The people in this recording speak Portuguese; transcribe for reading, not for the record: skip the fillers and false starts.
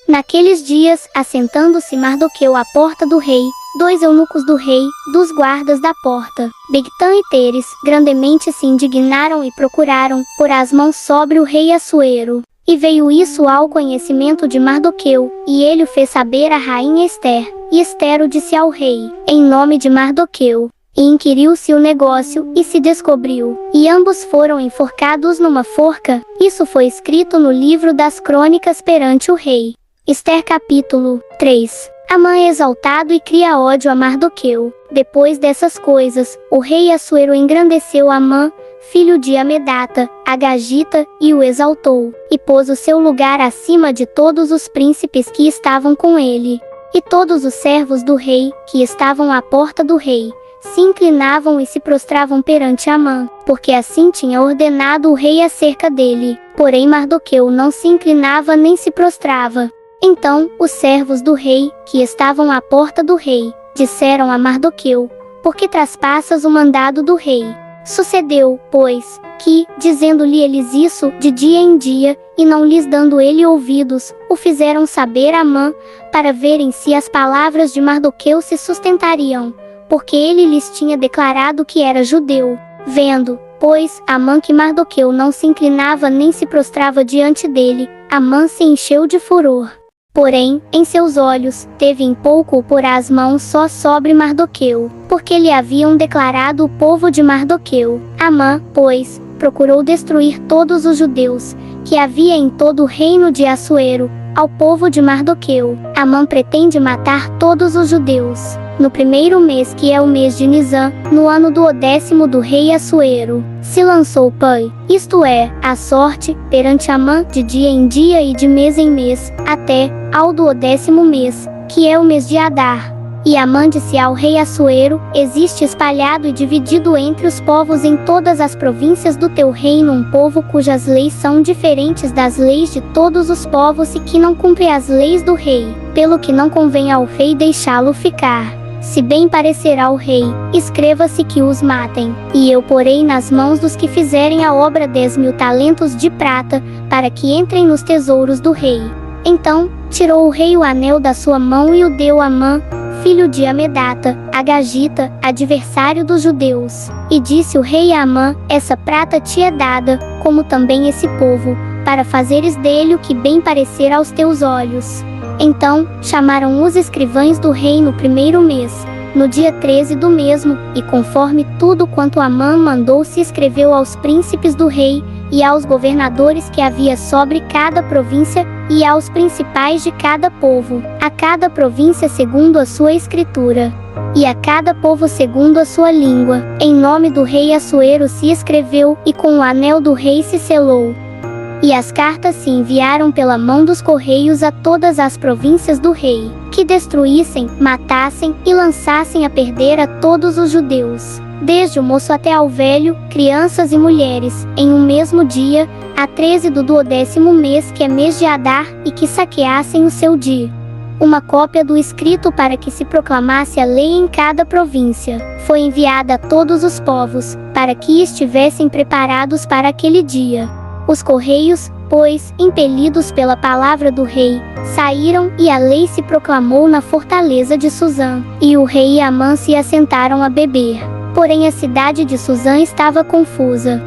Naqueles dias, assentando-se Mardoqueu à porta do rei, 2 eunucos do rei, dos guardas da porta, Bigtã e Teres, grandemente se indignaram e procuraram pôr as mãos sobre o rei Assuero. E veio isso ao conhecimento de Mardoqueu, e ele o fez saber à rainha Ester. E Ester o disse ao rei, em nome de Mardoqueu. E inquiriu-se o negócio, e se descobriu. E ambos foram enforcados numa forca. Isso foi escrito no livro das crônicas perante o rei. Ester capítulo 3. Amã é exaltado e cria ódio a Mardoqueu. Depois dessas coisas, o rei Assuero engrandeceu Amã, filho de Amedata, Agagita, e o exaltou, e pôs o seu lugar acima de todos os príncipes que estavam com ele. E todos os servos do rei, que estavam à porta do rei, se inclinavam e se prostravam perante Amã, porque assim tinha ordenado o rei acerca dele. Porém Mardoqueu não se inclinava nem se prostrava. Então, os servos do rei, que estavam à porta do rei, disseram a Mardoqueu: por que traspassas o mandado do rei? Sucedeu, pois, que, dizendo-lhe eles isso de dia em dia, e não lhes dando ele ouvidos, o fizeram saber a Amã, para verem se as palavras de Mardoqueu se sustentariam, porque ele lhes tinha declarado que era judeu. Vendo, pois, Amã que Mardoqueu não se inclinava nem se prostrava diante dele, Amã se encheu de furor. Porém, em seus olhos, teve em pouco pôr as mãos só sobre Mardoqueu, porque lhe haviam declarado o povo de Mardoqueu. Amã, pois, procurou destruir todos os judeus, que havia em todo o reino de Assuero, ao povo de Mardoqueu. Amã pretende matar todos os judeus. No primeiro mês, que é o mês de Nisã, no ano do 10º do rei Assuero, se lançou pai, isto é, a sorte, perante Amã, de dia em dia e de mês em mês, até ao do 10º mês, que é o mês de Adar. E Amã disse ao rei Assuero: existe espalhado e dividido entre os povos em todas as províncias do teu reino um povo cujas leis são diferentes das leis de todos os povos e que não cumpre as leis do rei, pelo que não convém ao rei deixá-lo ficar. Se bem parecer ao rei, escreva-se que os matem, e eu porei nas mãos dos que fizerem a obra 10.000 talentos de prata, para que entrem nos tesouros do rei. Então, tirou o rei o anel da sua mão e o deu a Amã, filho de Amedata, Agagita, adversário dos judeus. E disse o rei a Amã: essa prata te é dada, como também esse povo, para fazeres dele o que bem parecer aos teus olhos. Então, chamaram os escrivães do rei no primeiro mês, no dia 13 do mesmo, e conforme tudo quanto Amã mandou se escreveu aos príncipes do rei, e aos governadores que havia sobre cada província, e aos principais de cada povo, a cada província segundo a sua escritura, e a cada povo segundo a sua língua. Em nome do rei Assuero se escreveu, e com o anel do rei se selou. E as cartas se enviaram pela mão dos correios a todas as províncias do rei, que destruíssem, matassem e lançassem a perder a todos os judeus, desde o moço até ao velho, crianças e mulheres, em um mesmo dia, a 13 do 10º mês, que é mês de Adar, e que saqueassem o seu dia. Uma cópia do escrito para que se proclamasse a lei em cada província, foi enviada a todos os povos, para que estivessem preparados para aquele dia. Os correios, pois, impelidos pela palavra do rei, saíram, e a lei se proclamou na fortaleza de Suzã. E o rei e Amã se assentaram a beber. Porém a cidade de Suzã estava confusa.